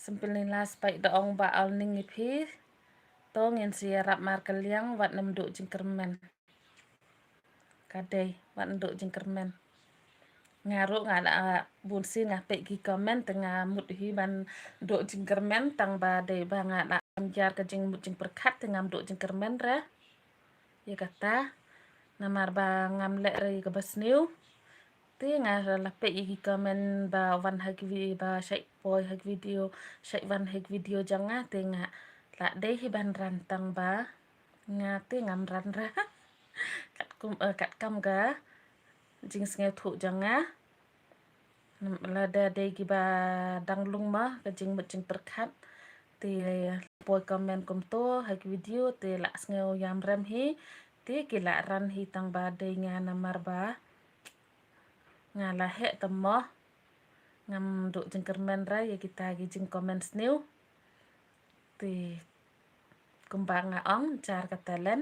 sempil nila spai da ong ba Olning ipi to ngin siarap mar kaliang wat nem duk jingkermen kadai wat nduk jingkermen ngaruk ngala bunsi ngape gi komen tengah mut hi ban duk jingkermen tang ba dei ba ngala jar ke jing mut jing perkat tengah duk jingkermen ra ya kata namar ba ngam le re ke basniu ti ngar lape gi komen ba wan hak vi ba shai poi hak video shai wan hak video janga tenga la dei hi ban rantang ba ngate ngam ran ra kat kam ga jing snge thu janga lada day giba danglung ma ka jing mut jing perkat ti poi komen kom to hak video ti la snge yam rem hi ti kila ran hi tang ba day nga namar ba nga la he tamo ngam duk jing kermen ra ya kita gi jing komen sniu ti kumbang nga ong jar katalen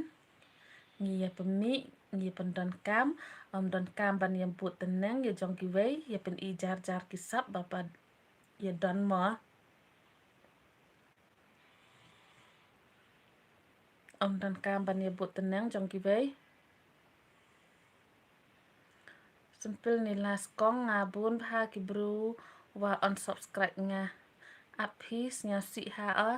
ngi ya pemi ngi pendon kam om don kam ban yam put teneng ya jong ki wei ya pen i jar jar kisap bapa ya don mo om don kam ban ya put teneng jong ki wei sempil nila skong ngabun ha ki bru wa unsubscribe nga api nya si ha a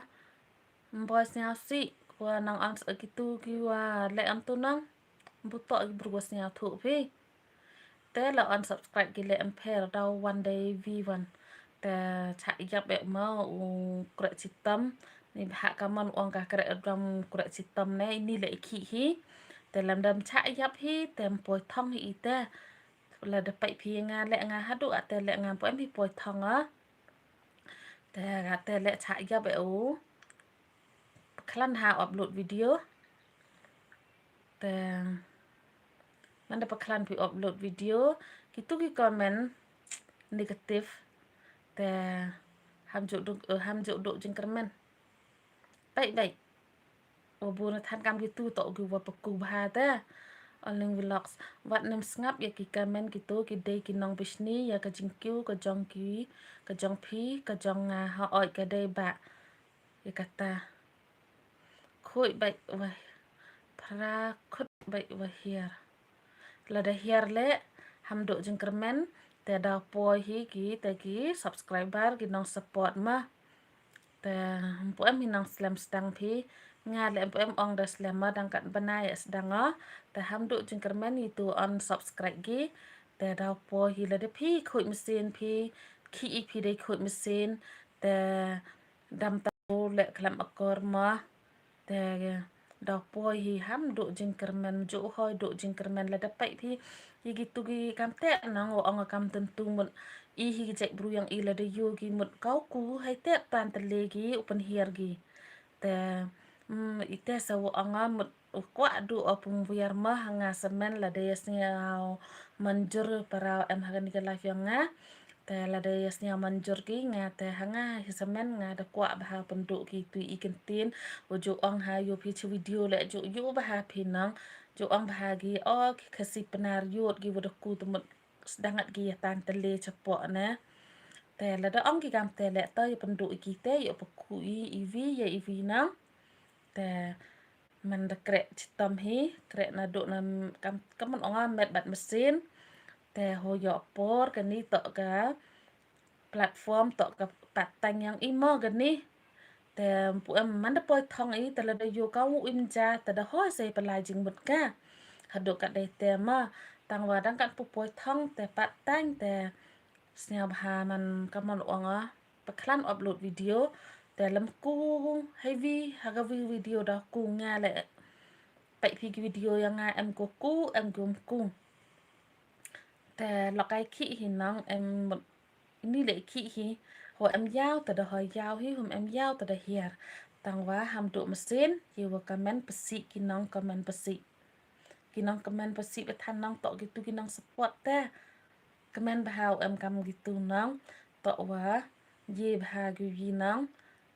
mboy nya si wa nang on gitu ki wa le am tu nang buto ki bru was nya thu phi te la unsubscribe ki le ampere daw one day v1 te cha yap e ma u kre chitam ni ha kaman ong ka kre dam kre chitam ne ni le ki hi te lam dam cha yap hi tem poi thong hi te là được bảy phi nga lệ nga hát độ tè lệ nga bọn em bị bồi thong á tè lệ chạy ra béo khăn hào upload video tè mình đã khăn bị upload video gitu ki comment negatif tè ham dụ độ trên comment bảy buồn than cam gitu tổ gu wa paku ba ta Olning vlogs wat nem ngap ya ki kamen gitu ki day ki nong bisni ya ka jingkiu ka jong ki ka jong phi ka jong nga ha oi ka day ba ya kata khoi bai wa pra khut bai wa hiar la da hiar le ham do jingkermen te da poi hi ki subscriber ki nong support ma te po em hinang slam stang phi nga le po em ong da slam ma dang kat banai sedang a te ham du jingkermen itu on subscribe gi te da po hi la de phi khoi mesin phi ki phi de khoi mesin te dam ta le klam akor ma te da po hi ham du jingkermen ju hoi du jingkermen la da pai phi yi gitu gi kam te nang ong kam tentu mun i hi jek bru yang i la de yu gi mut kau ku hai te pan te le gi open here gi te ite sa wo anga mut kwa du opung biar ma hanga semen la de yasnya manjur para em hagan ni life yang nga te la de yasnya manjur gi nga te hanga semen nga da kwa bah penduk gi tu i kentin ojo ong ha yo pi video le jo yu bah pinang jo ong bah gi o kasi penar yut gi wodaku tumut sedangat gi tan tele cepok na te la da ong ki gam te le to yo penduk ki te yo peku ya ivi na te man da krek chitam hi krek na do na kam man onga met bat mesin te ho yo por ka ni to ka platform to ka patang yang imo ganiแต่ปุem man da poi thong iแต่ละda yo ka im jaแต่da hoi sei pelai jing mut ka hadok kat dai te ma tang wa dang kat pu poi thongแต่patangแต่snya bha man kaman ong a paklan upload video แต่ลำกูheavy haga video da ku nga leไปพีวิดีโอยังไงกูเอ็มกูแต่ลอกไอขี้หินน้องหมดนี่เลยขี้หิหัวยาวแต่ดหอยยาวหิหัวยาวแต่ดเฮียตังว่าทำตัวมาเส้นอยู่ว่าคอมเมนต์ภาษีกินน้องคอมเมนต์ภาษีกินน้องคอมเมนต์ภาษีไปทันน้องต่อgituกินน้องสปอร์ตแต่คอมเมนต์บ่าวกำgituน้องต่อว่าเย่บ่าวกีน้อง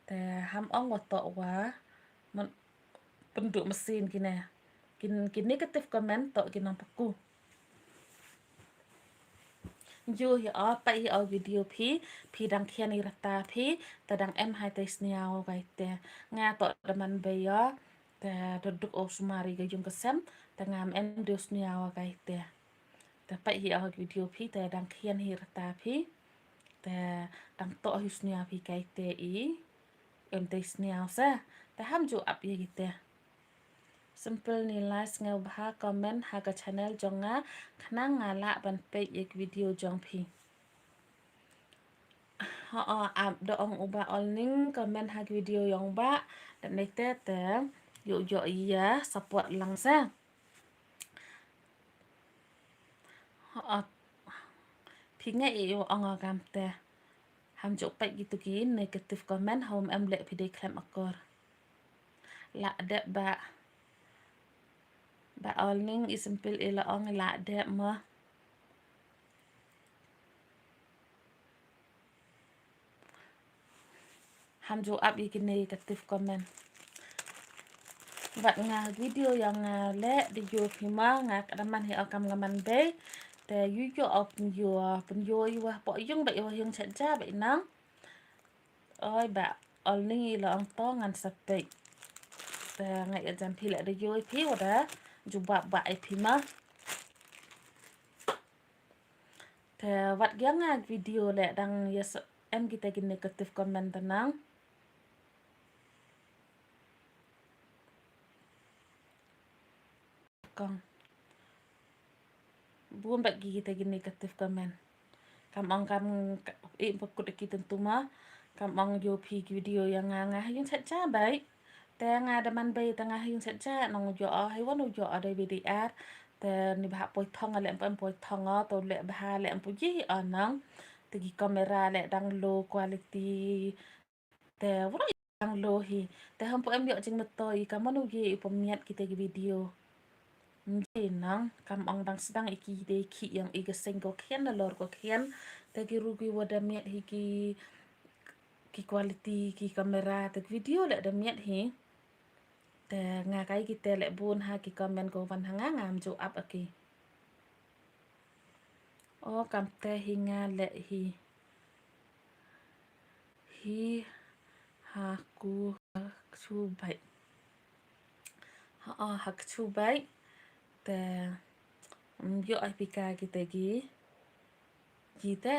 แต่ทำอ่องว่าต่อว่ามันเป็นตัวมาเส้นกินแน่กิน negative comment ต่อกินน้องปักกูยูhiไปhiวิดีโอพีดังเทียนรตาพีแต่ดังให้เตสเนียวไว้แต่งาต่อดมันเบียแต่ดุกโอสมารีก็ยุงกระเซมแต่งามเดียวสเนียวไว้แต่ไปhiวิดีโอพีแต่ดังเทียนรตาพีแต่ดังต่อhiสเนียวพีไกแต่เตสเนียวซะแต่ห้ามจูอับยี่กิแต่ simple nilai ngau bah comment haga channel jonga khnang ngala ban pe ek video jong phi ab do ong uba olning comment hag video yong ba dan nekte te yo iya support lang sa phi ngai yo ong agam te ham jok pa gitu ki negative comment home em le phi de klam akor la de ba olning isimpil ila ong la de ma ham jo up ikin negative comment wat nga video yang le di yo phima nga kadaman hi akam ngaman be te yu yo op yo wa po yung ba yo yung chat ja ba nang oi ba olning ila ong to ngan sape te nga jam phi le di yo phi wa da ju ba ai phima te wat yang video le dang yes em kita gin negative comment tenang kong bukan bagi kita gin negative comment kam pakut kita tentu ma kam ang yo phi video yang nga yung chat ja bai te nga da man bai tanga yung chat ja nong yo ai wan yo ada video te ni ba poi thong le poi thong to le ba le pu ji anang tegi kamera le dang low quality te wala dang low hi te ham po em yo jing matoi kamanu ye ipamiat kita gi video Hindi nang kam ang dang sedang iki de ki yang iga sengko kian na lor ko kian te gi rugi wada miat hi ki quality ki kamera te video le da miat hi te nga kai kita le bun ha ki comment ko van hanga ngam jo up aki kam te hi nga le hi ha ku chu bai hak chu bai te yo ai pika kita kita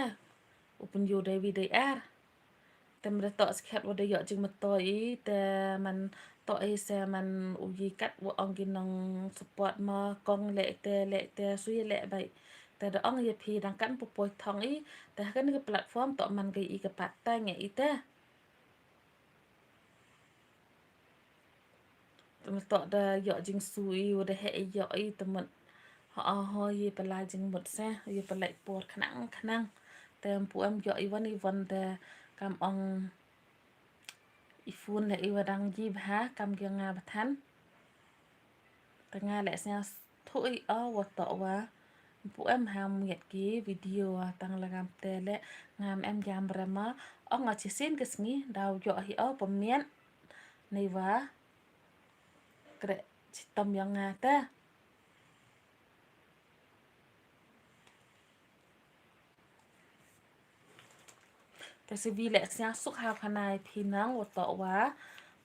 upun yo dai video te mra to skat wada yo jing matoi te man to se man uji kat wa ong ginong support ma kong le te sui le bai te da ong ye phi dang kan pu poi thong te kan ke platform to man ke ke pat ta nge te to da yo jing sui wada he yo temen ho ye pala jing mut sa ye pala por khnang te pu em yo wan te kam ong ifun le iwadang ji bha kam gya nga bathan ta nga le snya thui wa to wa pu em ham yet ki video tang lagam te le ngam em jam brama ong chi sin kesngi daw yo hi pamien nei wa kre chitom yang nga taแต่สิวีแหละเสียงสุขหาพนายพี่น้องว่าต่อว่า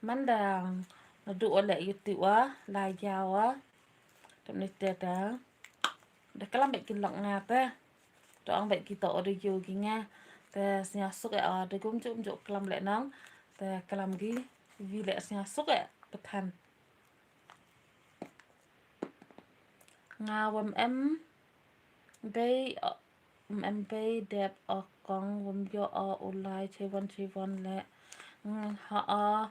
มันดังดูอะไรอยู่ติวะลายยาวะทำในเตะดังเด็กก็ลำไปกินหลอกงาแต่ตัวอังไปกินต่อได้อยู่กินง่ะ Tè sня suk để cũng chỗ cầm lại nắng. Tè cầm ghi vì lẽ sня suk bật thành. Ngào em bay em bay đẹp ở con yo online chơi von lẽ họ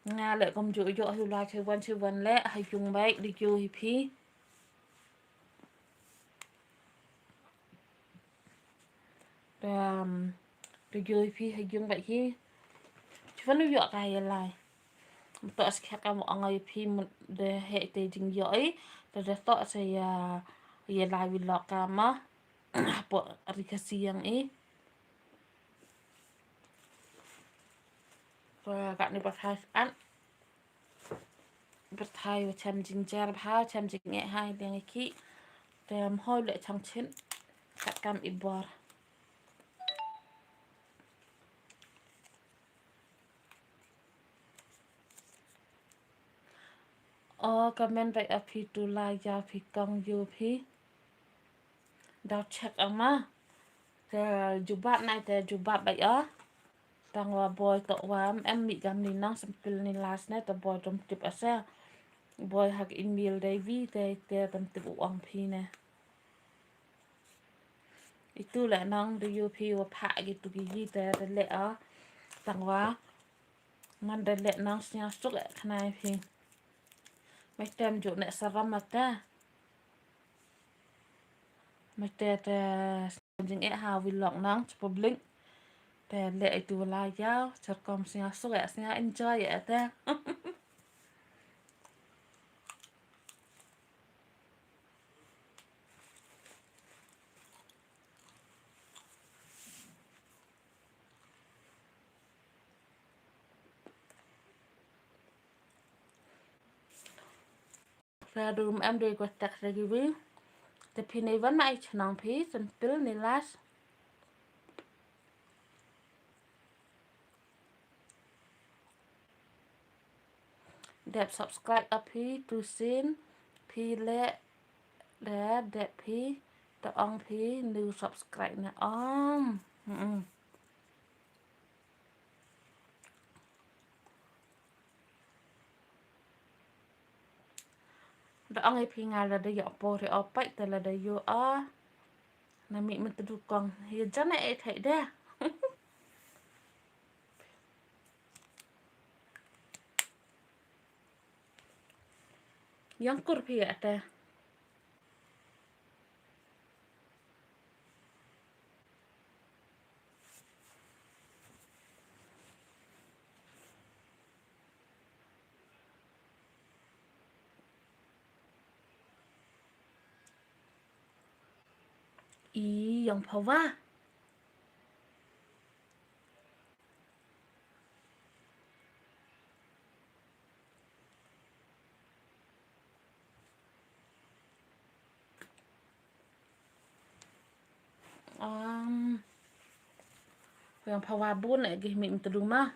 nga lẽ công chủ yo online chơi von lẽ hay dùng bay đi yo hi đi yo hi hay dùng bay hi chú vẫn yo cái lại tọa sẽ các một ngày hi để hệ tế trình giỏi để tọa sẽ lại vì lọ cả mà bộ rikasi yang gak ni berkhasiat berthai macam ginger bha macam jinge hai dengan iki dem hoi le chang chen kat kam ibor comment baik api tu la ya phi kong yu phi đào check ama te jubat nai te jubat baik tang wa boy to wa em mi gam ni nang sempil ni last ne te boy tom tip asa boy hak email dai vi te tam tip uang phi ne itu lah nang de yu phi wa pha gitu gi te le tang wa ngan de le nang snya suk khnai phi mai tem jo ne saram mata mai te jing ha vi long nang public te le itu la yao char kom snya suk snya enjoy te ra dum em de ko tak review te phi nei van mai chnang phi san pil ni las đẹp subscribe api tu sin phi le đẹp phi ta ong phi new subscribe na ta ong ai phi nga là de yo po re opai ta là de yo na mi mit du kong hi jana e thai de yang kur phi ata yang phawa yang phawa bun e gi mi mit du ma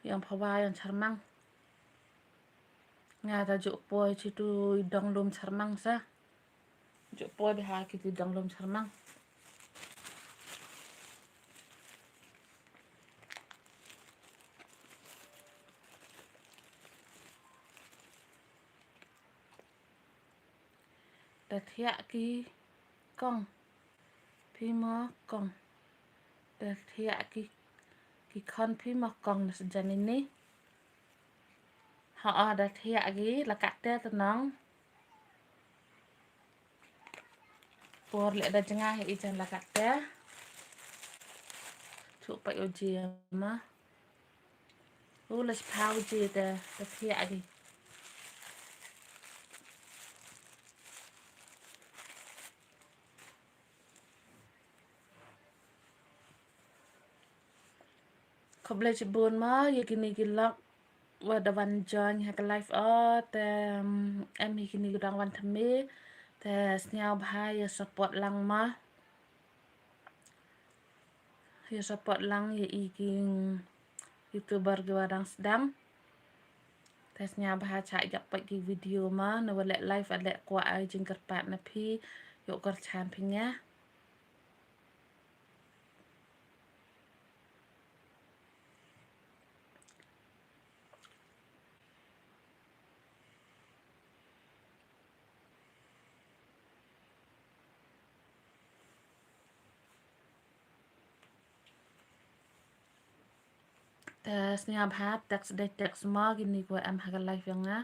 yang phawa yang charmang nga ta ju poi chi tu dong lum charmang sa ju poi de ha ki tu dong lum charmang ta thia ki kong phi mo kong ta thia ki khon phi mo kong na janin ni họ đã thia gi là cắt te ta nong por le da janga hi chan la cắt te chu pa yo ji ma là pau ji ta thia gi khop le chi bon ma ye kini ki lok wa da van join ha ka life te em hi kini dang van thame te snyao bhai ya support lang ma ya support lang ye iking youtuber gua dang sedang Tesnya bahaca yak pagi video ma na wala live ada kwa ai jingkar pat na phi yuk kar chan phinya tesnya bahat teks dek teks ma gini kwa am haga live yang na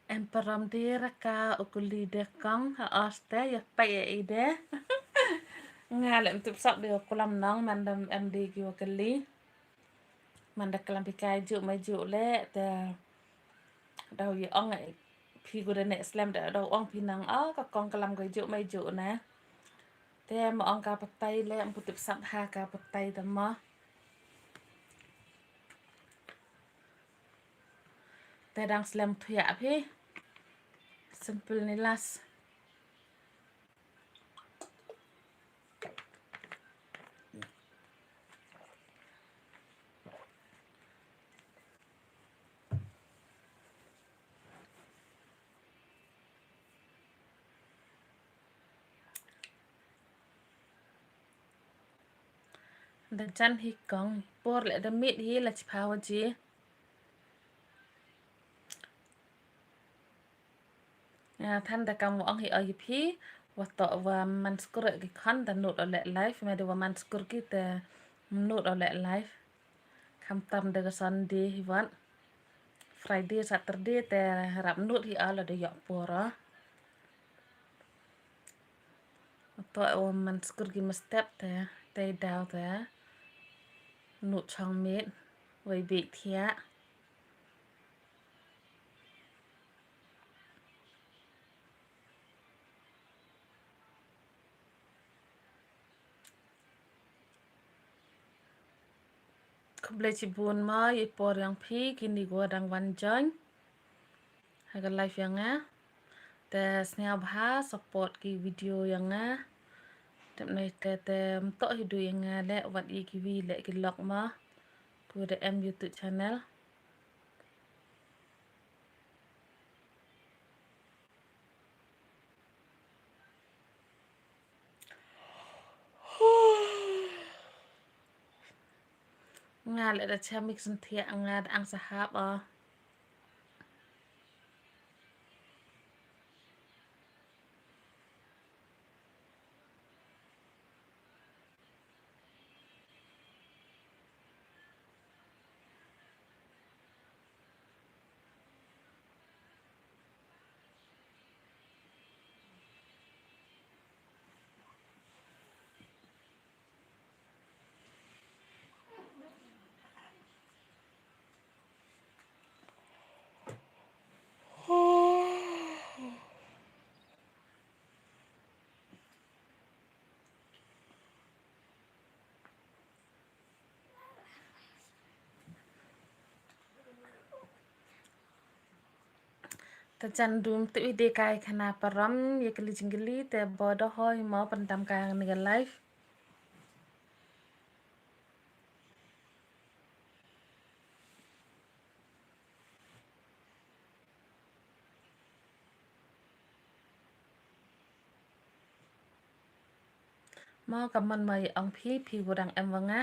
em param dira ka ukuli dekang ha aste yak pa ya ide ngalem tup sak de kulam nang mandam md ki wakali mandak kelam pikai ju maju le te đau ye ong ai phi go ne slam da đau ong phi nang a ka kong kelam go ju mai ju na te ma ong ka patai le am putip sak ha ka patai ta ma te dang slam thuya phi simple ni las da chan hi kong por le da mit hi la chpawa ji than da kam ong hi ai phi wa to wa man skur ki khan da not ole live me de wa man skur ki te not ole live kham tam de sunday hi wan friday saturday te rap not hi ala de yak pora to wa man skur ki mestep te daw te not chang met wai be thia kuble chi bun ma ye por yang phi kini go dang wan join haga live yang a te snya bha support ki video yang a tem nei te to hi du yang a le wat i ki vi le ki lok ma pu de em youtube channel nga le da cha mix thia nga ang sahab a ta chan dum tu ide kai khana param ye kali jingli te bodo hoy ma pandam ka ni live ma kaman mai ang phi phi go dang em wanga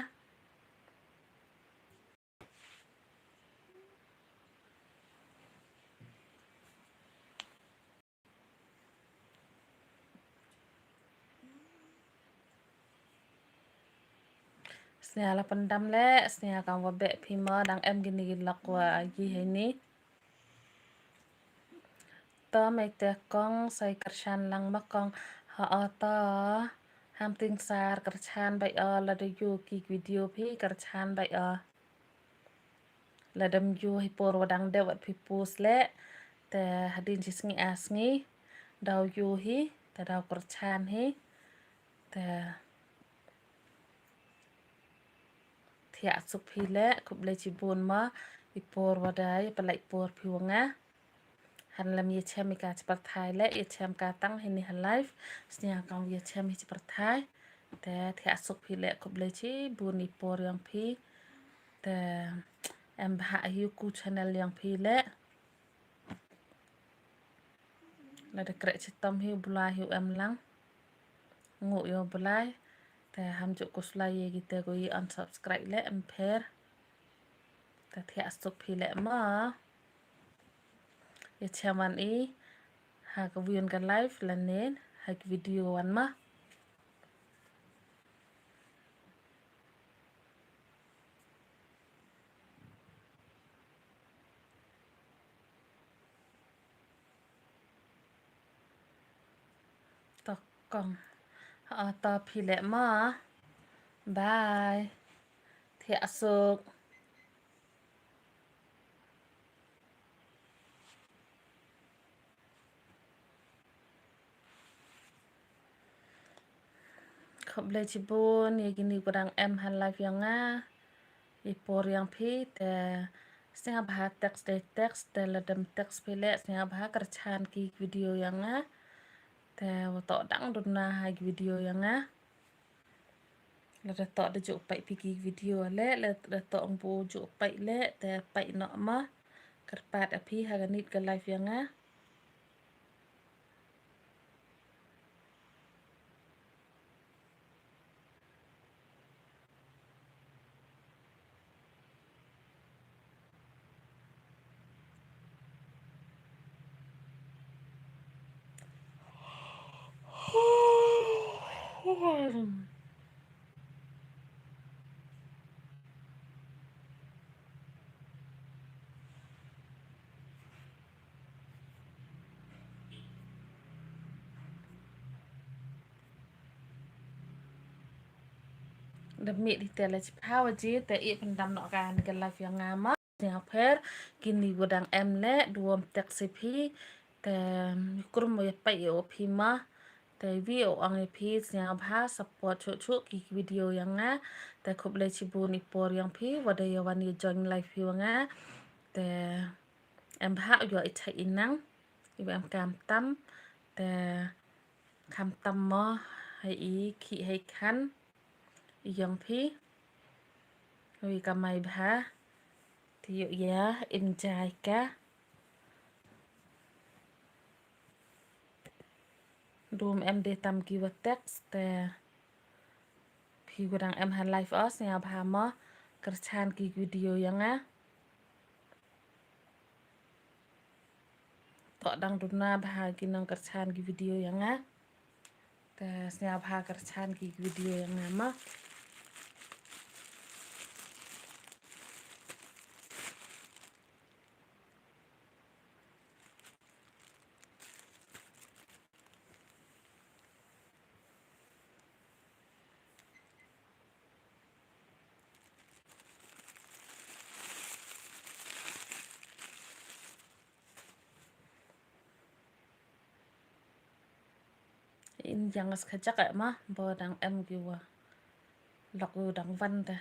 Snia la pendam le, snia kang wa be pima dang em gini lakwa yi ini. Ta mai te kong sai kershan lang makong ha ta ham ting sar kershan bai la de yu ki video pi kershan bai la dam yu hi por wadang de wat pi pus le te hadin jisngi asngi daw yu hi te daw kershan hi te thia sup hi le kup le chibun ma i por wadai palai por pi wanga han lam ye chem ka chpar thai le ye chem ka tang hini han live snya kang ye chem hi chpar thai te thia sup hi le kup le chi bun i por yang pi te em ha yu ku channel yang pi le la de kre chi tom hi bula hi em lang ngu yo bulai te ham ju ku slai ye gi te go yi unsubscribe le em pher te thia sup hi le ma ye chaman i ha ka vion ka live la nen ha ki video an ma to kong ha ta phi le ma bye thia sup khop le chi bun ye gini kurang em han live yang nga i por yang pi te sing abha text te la dem text pi le sing abha kerchan ki video yang nga te wa to dang dun na ha video yang nga la da to de ju pai pi ki video le la da to ang bu ju pai le te pai no ma kerpat api ha ganit ka live yang nga demi di tele chipawa ji te i pendam no kan ke live yang nga ma yang pher kini godang em le duom tek sipi te kurum mo pai o pi ma te vi o ang pi yang bha support chu chu ki video yang nga te khop le chibu ni por yang pi wada yo wan ni join live pi nga te em bha yo i thai inang i em kam tam te kam tam mo hai i khi hai khan yang pi wi ka mai bha thì dụ ya in chai ka dum em de tam ki wa text te phi gudang em han live os ya bha ma kerchan ki video yang a to dang duna bha ki nang kerchan ki video yang a te snya bha kerchan ki video yang a ma in yang as khajak ma bo dang em ki wa lok u dang van ta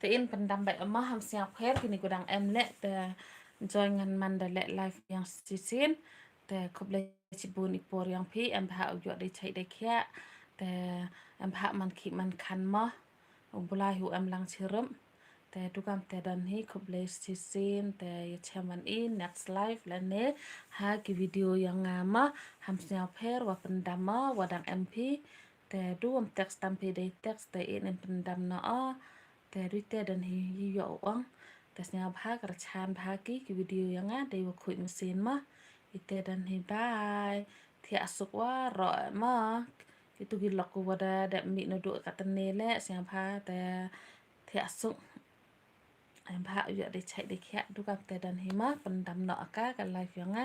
te in pendam bai ma ham sia pher kini gudang em le te join ngan man da le live yang sisin te khop le chibun i por yang pi em bha u yo de chai de khia te em bha man khi man khan ma bulai hu em lang chirum แต่ดูกำแต่ดันให้คบเลยสิสินแต่ยามันอี next live แล้วเนี่ยหากี่วิดีโอยังงามะทำเสียงเพลว่าเป็นดำมะว่าดัง MP แต่ดูม text ตามเพได้ text แต่เอ็นเป็นดำเนาะแต่ด้วยแต่ดันให้ยี่หยอกแต่เสียงพากระชานพากี่วิดีโอยังงาได้ว่าคุยมันสินมะอีแต่ดันให้บายที่อสุกว่ารอมะitu gilok ko wada da mi no do katanele siang phaแต่ที่อสุกอันพระอยู่ได้ใช้ได้แค่ดูกับแต่ดันหิมะเป็นดำเนาะกะกันไลฟ์ยังไง